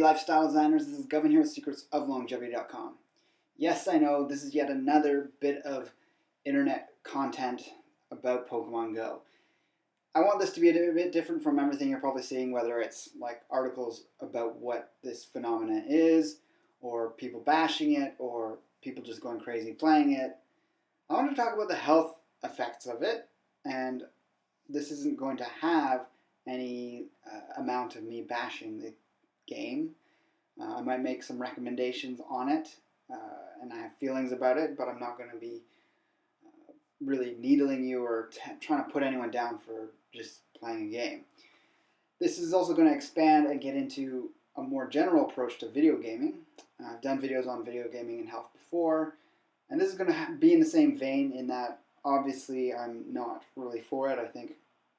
lifestyle designers, this is Govin here with secretsoflongevity.com. Yes, I know this is yet another bit of internet content about Pokemon Go. I want this to be a bit different from everything you're probably seeing, whether it's like articles about what this phenomenon is, or people bashing it, or people just going crazy playing it. I want to talk about the health effects of it, and this isn't going to have any amount of me bashing the game. I might make some recommendations on it, and I have feelings about it, but I'm not going to be really needling you or trying to put anyone down for just playing a game. This is also going to expand and get into a more general approach to video gaming. I've done videos on video gaming and health before, and this is going to be in the same vein in that obviously I'm not really for it. I think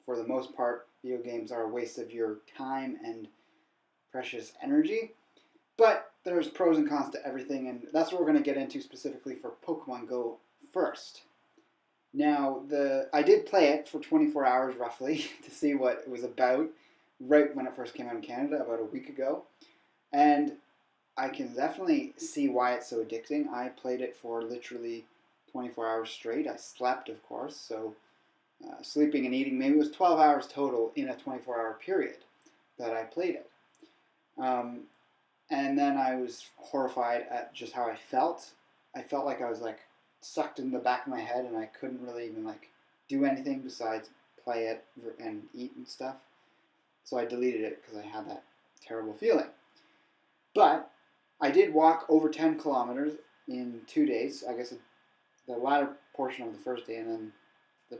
for the most part video games are a waste of your time and precious energy, but there's pros and cons to everything, and that's what we're going to get into specifically for Pokemon Go first. Now, I did play it for 24 hours roughly to see what it was about right when it first came out in Canada about a week ago, and I can definitely see why it's so addicting. I played it for literally 24 hours straight. I slept, of course, so sleeping and eating, maybe it was 12 hours total in a 24-hour period that I played it. And then I was horrified at just how I felt. I felt like I was like sucked in the back of my head, and I couldn't really even like do anything besides play it and eat and stuff. So I deleted it because I had that terrible feeling. But I did walk over 10 kilometers in 2 days. I guess the latter portion of the first day and then the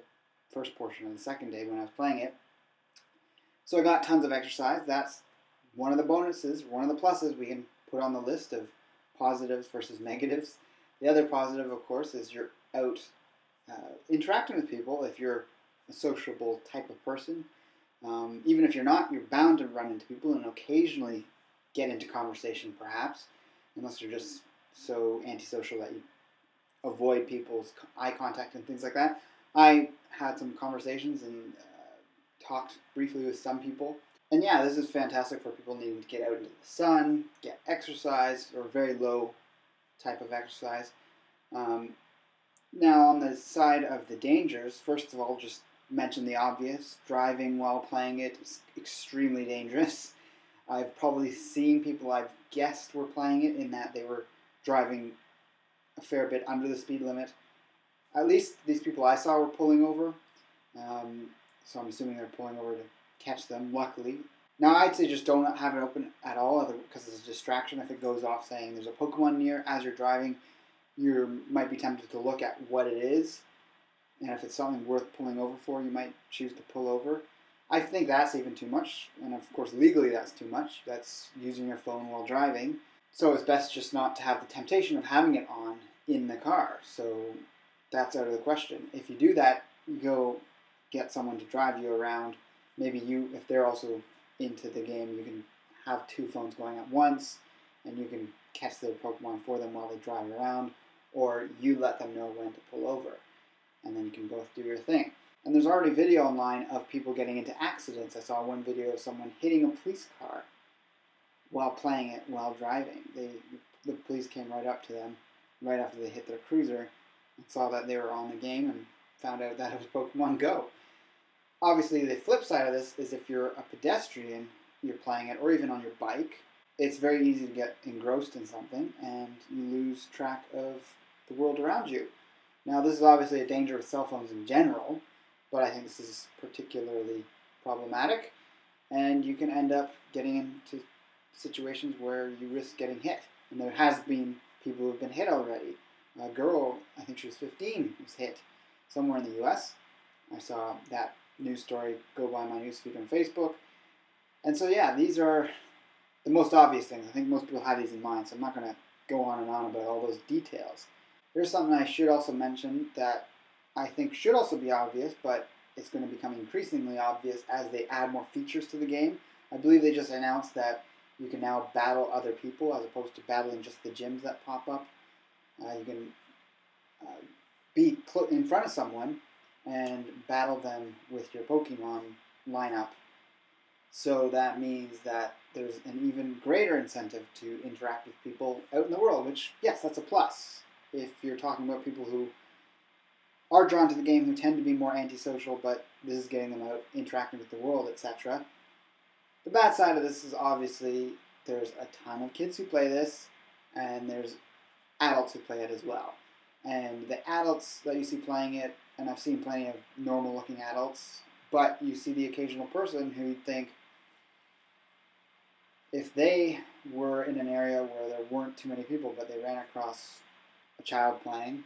first portion of the second day when I was playing it. So I got tons of exercise. That's one of the bonuses, one of the pluses we can put on the list of positives versus negatives. The other positive, of course, is you're out interacting with people. If you're a sociable type of person, even if you're not, you're bound to run into people and occasionally get into conversation, perhaps, unless you're just so antisocial that you avoid people's eye contact and things like that. I had some conversations and talked briefly with some people. And yeah, this is fantastic for people needing to get out into the sun, get exercise, or very low type of exercise. Now, on the side of the dangers, first of all, just mention the obvious. Driving while playing it is extremely dangerous. I've probably seen people I've guessed were playing it in that they were driving a fair bit under the speed limit. At least these people I saw were pulling over. So I'm assuming they're pulling over to catch them, luckily. Now, I'd say just don't have it open at all because it's a distraction. If it goes off saying there's a Pokemon near as you're driving, you might be tempted to look at what it is. And if it's something worth pulling over for, you might choose to pull over. I think that's even too much. And of course, legally that's too much. That's using your phone while driving. So it's best just not to have the temptation of having it on in the car. So that's out of the question. If you do that, you go get someone to drive you around. Maybe you, if they're also into the game, you can have two phones going at once, and you can catch their Pokemon for them while they drive around, or you let them know when to pull over, and then you can both do your thing. And there's already video online of people getting into accidents. I saw one video of someone hitting a police car while playing it while driving. The police came right up to them right after they hit their cruiser and saw that they were on the game and found out that it was Pokemon Go. Obviously, the flip side of this is if you're a pedestrian, you're playing it, or even on your bike, it's very easy to get engrossed in something and you lose track of the world around you. Now, this is obviously a danger with cell phones in general, but I think this is particularly problematic, and you can end up getting into situations where you risk getting hit. And there has been people who have been hit already. A girl, I think she was 15, was hit somewhere in the US. I saw that news story go by my newsfeed on Facebook. And so yeah, these are the most obvious things. I think most people have these in mind, so I'm not going to go on and on about all those details. Here's something I should also mention that I think should also be obvious, but it's going to become increasingly obvious as they add more features to the game. I believe they just announced that you can now battle other people as opposed to battling just the gyms that pop up. You can be in front of someone and battle them with your Pokemon lineup. So that means that there's an even greater incentive to interact with people out in the world, which, yes, that's a plus. If you're talking about people who are drawn to the game, who tend to be more antisocial, but this is getting them out, interacting with the world, etc. The bad side of this is obviously there's a ton of kids who play this, and there's adults who play it as well. And the adults that you see playing it, and I've seen plenty of normal looking adults, but you see the occasional person who think if they were in an area where there weren't too many people, but they ran across a child playing,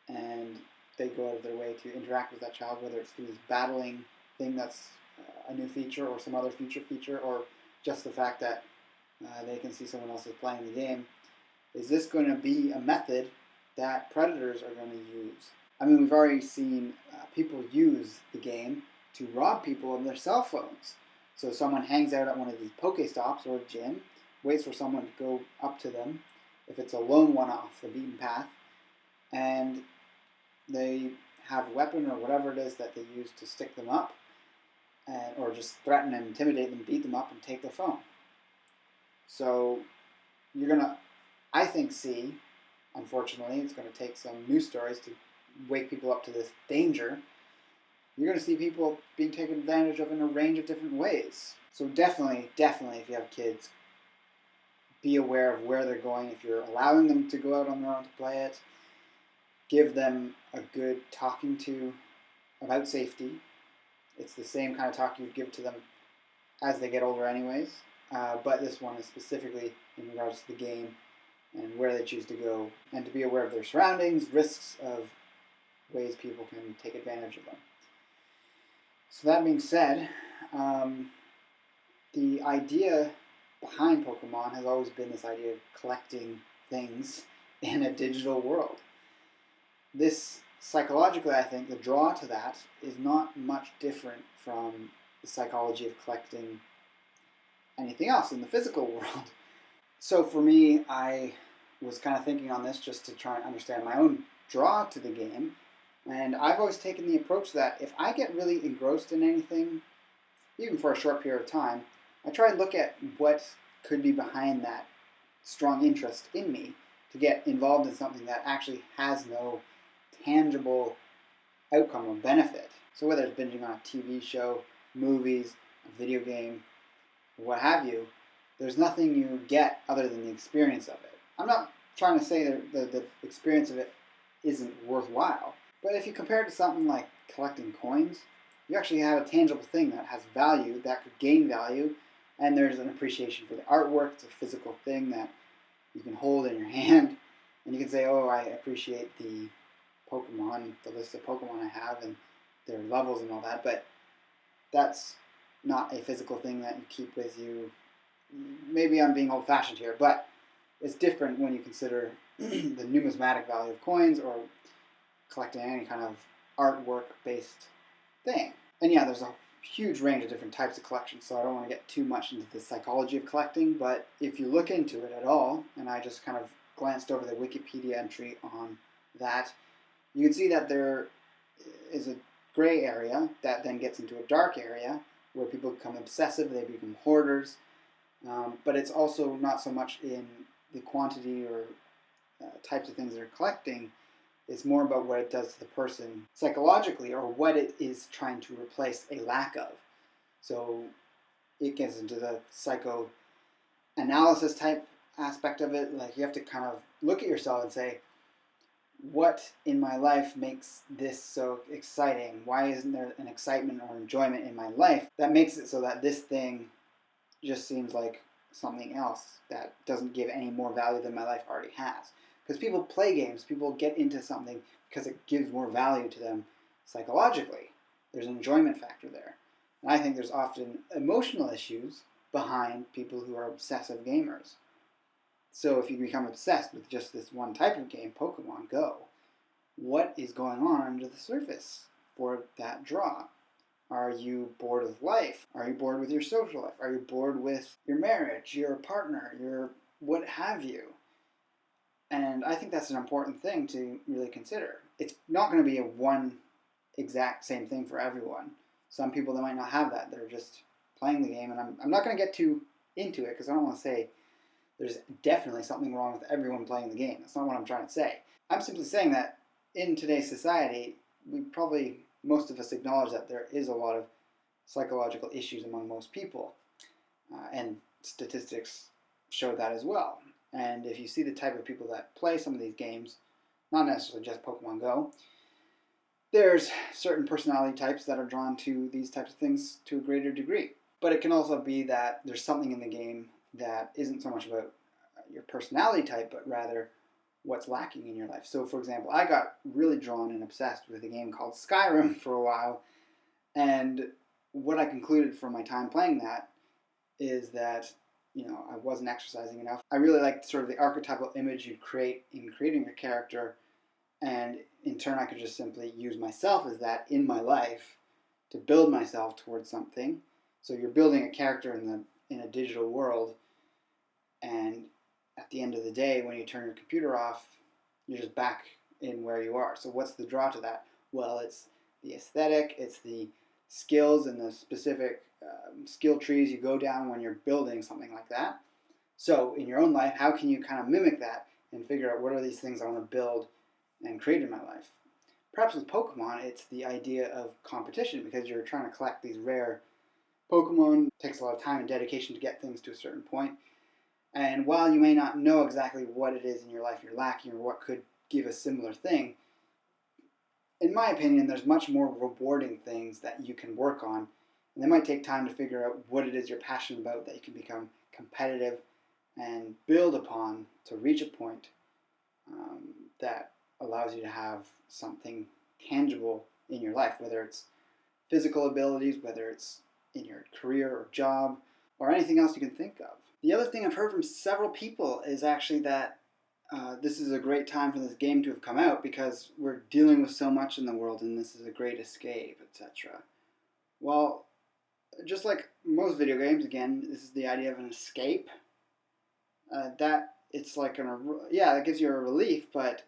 and they go out of their way to interact with that child, whether it's through this battling thing that's a new feature or some other future feature, or just the fact that they can see someone else is playing the game, is this going to be a method that predators are going to use? I mean, we've already seen people use the game to rob people of their cell phones. So someone hangs out at one of these Pokestops or a gym, waits for someone to go up to them, if it's a lone one off the beaten path, and they have a weapon or whatever it is that they use to stick them up, or just threaten and intimidate them, beat them up, and take their phone. So you're going to, I think, see, unfortunately, it's going to take some news stories to wake people up to this danger. You're going to see people being taken advantage of in a range of different ways. So definitely, if you have kids, be aware of where they're going. If you're allowing them to go out on their own to play it, give them a good talking to about safety. It's the same kind of talk you would give to them as they get older anyways, but this one is specifically in regards to the game and where they choose to go, and to be aware of their surroundings, risks of ways people can take advantage of them. So that being said, the idea behind Pokemon has always been this idea of collecting things in a digital world. This, psychologically, I think, the draw to that is not much different from the psychology of collecting anything else in the physical world. So for me, I was kind of thinking on this just to try and understand my own draw to the game. And I've always taken the approach that if I get really engrossed in anything, even for a short period of time, I try and look at what could be behind that strong interest in me to get involved in something that actually has no tangible outcome or benefit. So whether it's binging on a TV show, movies, a video game, what have you, there's nothing you get other than the experience of it. I'm not trying to say that the experience of it isn't worthwhile, but if you compare it to something like collecting coins, you actually have a tangible thing that has value, that could gain value, and there's an appreciation for the artwork. It's a physical thing that you can hold in your hand, and you can say, oh, I appreciate the Pokemon, the list of Pokemon I have, and their levels and all that, but that's not a physical thing that you keep with you. Maybe I'm being old-fashioned here, but it's different when you consider the numismatic value of coins or collecting any kind of artwork-based thing. And yeah, there's a huge range of different types of collections, so I don't want to get too much into the psychology of collecting, but if you look into it at all, and I just kind of glanced over the Wikipedia entry on that, you can see that there is a gray area that then gets into a dark area where people become obsessive, they become hoarders, but it's also not so much in the quantity or types of things they're collecting. It's more about what it does to the person psychologically, or what it is trying to replace a lack of. So it gets into the psychoanalysis type aspect of it. Like, you have to kind of look at yourself and say, what in my life makes this so exciting? Why isn't there an excitement or enjoyment in my life that makes it so that this thing just seems like something else that doesn't give any more value than my life already has? Because people play games, people get into something because it gives more value to them psychologically. There's an enjoyment factor there. And I think there's often emotional issues behind people who are obsessive gamers. So if you become obsessed with just this one type of game, Pokemon Go, what is going on under the surface for that draw? Are you bored with life? Are you bored with your social life? Are you bored with your marriage, your partner, your what have you? And I think that's an important thing to really consider. It's not going to be a one exact same thing for everyone. Some people, they might not have that. They're just playing the game. And I'm not going to get too into it, because I don't want to say there's definitely something wrong with everyone playing the game. That's not what I'm trying to say. I'm simply saying that in today's society, most of us acknowledge that there is a lot of psychological issues among most people. And statistics show that as well. And if you see the type of people that play some of these games, not necessarily just Pokemon Go, there's certain personality types that are drawn to these types of things to a greater degree. But it can also be that there's something in the game that isn't so much about your personality type, but rather what's lacking in your life. So, for example, I got really drawn and obsessed with a game called Skyrim for a while, and what I concluded from my time playing that is that I wasn't exercising enough. I really liked sort of the archetypal image you'd create in creating a character, and in turn I could just simply use myself as that in my life to build myself towards something. So you're building a character in a digital world, and at the end of the day, when you turn your computer off, you're just back in where you are. So what's the draw to that? Well, it's the aesthetic, it's the skills and the specific skill trees you go down when you're building something like that. So in your own life, how can you kind of mimic that and figure out what are these things I want to build and create in my life? Perhaps with Pokemon, it's the idea of competition, because you're trying to collect these rare Pokemon. It takes a lot of time and dedication to get things to a certain point. And while you may not know exactly what it is in your life you're lacking or what could give a similar thing, in my opinion, there's much more rewarding things that you can work on. And it might take time to figure out what it is you're passionate about that you can become competitive and build upon to reach a point that allows you to have something tangible in your life, whether it's physical abilities, whether it's in your career or job, or anything else you can think of. The other thing I've heard from several people is actually that this is a great time for this game to have come out because we're dealing with so much in the world and this is a great escape, etc. Well, just like most video games, again, this is the idea of an escape. That it's like it gives you a relief, but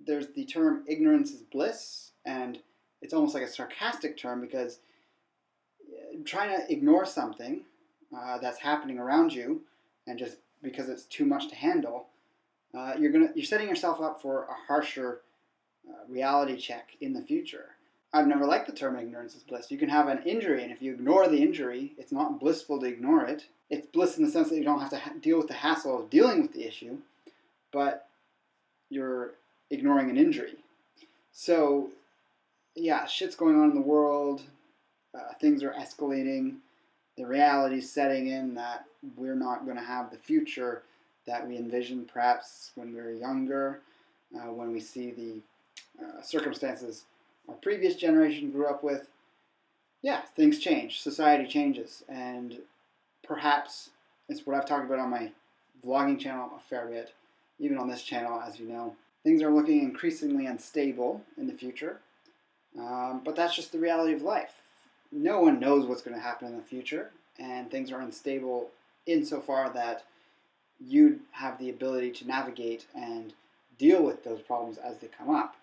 there's the term ignorance is bliss, and it's almost like a sarcastic term because trying to ignore something that's happening around you, and just because it's too much to handle, you're setting yourself up for a harsher reality check in the future. I've never liked the term ignorance is bliss. You can have an injury, and if you ignore the injury, it's not blissful to ignore it. It's bliss in the sense that you don't have to deal with the hassle of dealing with the issue, but you're ignoring an injury. So, yeah, shit's going on in the world. Things are escalating. The reality's setting in that we're not going to have the future that we envisioned perhaps when we were younger, when we see the circumstances our previous generation grew up with. Yeah, things change. Society changes. And perhaps it's what I've talked about on my vlogging channel a fair bit, even on this channel, as you know. Things are looking increasingly unstable in the future, but that's just the reality of life. No one knows what's going to happen in the future, and things are unstable insofar that you have the ability to navigate and deal with those problems as they come up,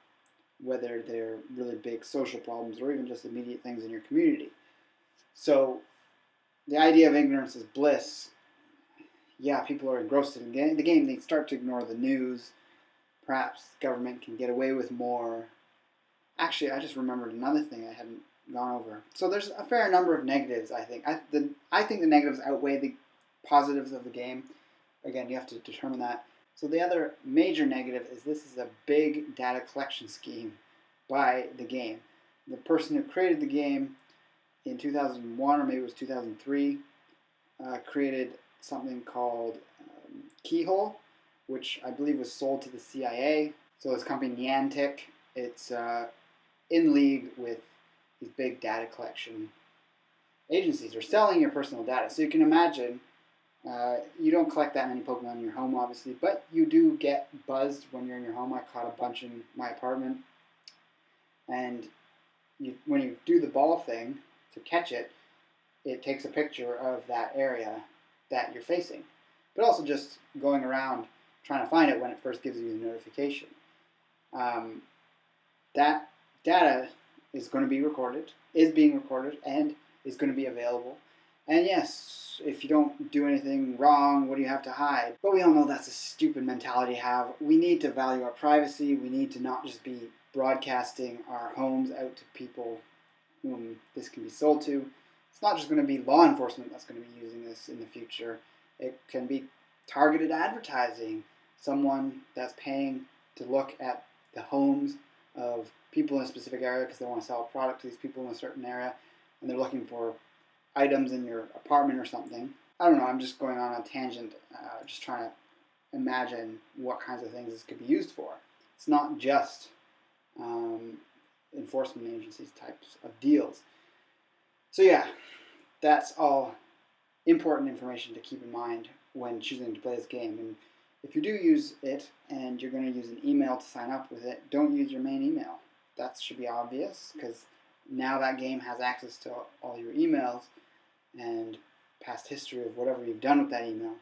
whether they're really big social problems or even just immediate things in your community. So the idea of ignorance is bliss. Yeah, people are engrossed in the game. They start to ignore the news. Perhaps the government can get away with more. Actually, I just remembered another thing I hadn't gone over. So there's a fair number of negatives, I think. I think the negatives outweigh the positives of the game. Again, you have to determine that. So the other major negative is this is a big data collection scheme by the game. The person who created the game in 2001, or maybe it was 2003, created something called Keyhole, which I believe was sold to the CIA. So this company Niantic, it's in league with these big data collection agencies. They're selling your personal data. So you can imagine, you don't collect that many Pokemon in your home, obviously, but you do get buzzed when you're in your home. I caught a bunch in my apartment. And when you do the ball thing to catch it, it takes a picture of that area that you're facing. But also just going around trying to find it when it first gives you the notification. That data is going to be recorded, is being recorded, and is going to be available. And yes, if you don't do anything wrong, what do you have to hide? But we all know that's a stupid mentality to have. We need to value our privacy. We need to not just be broadcasting our homes out to people whom this can be sold to. It's not just going to be law enforcement that's going to be using this in the future. It can be targeted advertising. Someone that's paying to look at the homes of people in a specific area because they want to sell a product to these people in a certain area, and they're looking for items in your apartment or something. I don't know, I'm just going on a tangent, just trying to imagine what kinds of things this could be used for. It's not just enforcement agencies types of deals. So yeah, that's all important information to keep in mind when choosing to play this game. And if you do use it and you're going to use an email to sign up with it, don't use your main email. That should be obvious because now that game has access to all your emails and past history of whatever you've done with that email.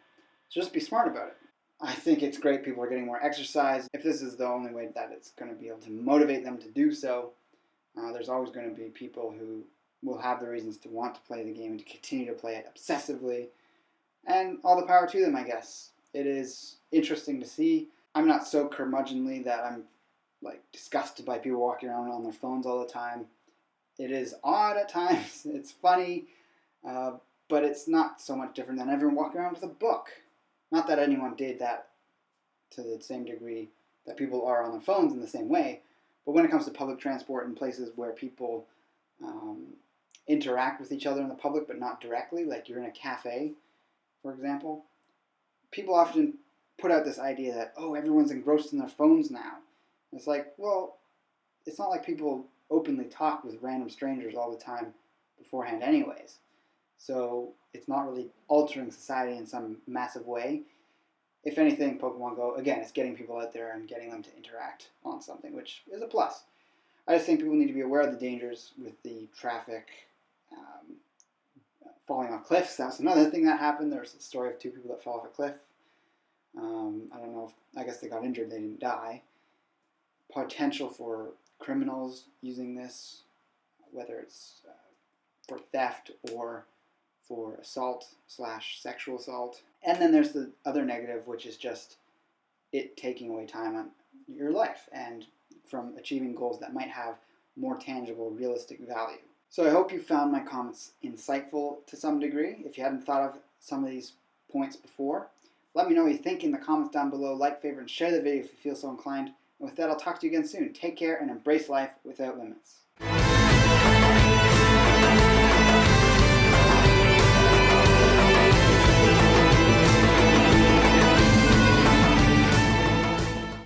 So just be smart about it. I think it's great people are getting more exercise. If this is the only way that it's going to be able to motivate them to do so, there's always going to be people who will have the reasons to want to play the game and to continue to play it obsessively. And all the power to them, I guess. It is interesting to see. I'm not so curmudgeonly that I'm disgusted by people walking around on their phones all the time. It is odd at times. It's funny, but it's not so much different than everyone walking around with a book. Not that anyone did that to the same degree that people are on their phones in the same way, but when it comes to public transport and places where people interact with each other in the public but not directly, like you're in a cafe, for example, people often put out this idea that, oh, everyone's engrossed in their phones now. And it's like, well, it's not like people openly talk with random strangers all the time beforehand anyways. So it's not really altering society in some massive way. If anything, Pokemon Go, again, it's getting people out there and getting them to interact on something, which is a plus. I just think people need to be aware of the dangers with the traffic falling off cliffs. That's another thing that happened. There's a story of two people that fell off a cliff. I don't know I guess they got injured, they didn't die. Potential for criminals using this, whether it's for theft or for assault/sexual assault. And then there's the other negative, which is just it taking away time on your life and from achieving goals that might have more tangible, realistic value. So I hope you found my comments insightful to some degree. If you hadn't thought of some of these points before, let me know what you think in the comments down below. Like, favorite, and share the video if you feel so inclined. And with that, I'll talk to you again soon. Take care and embrace life without limits.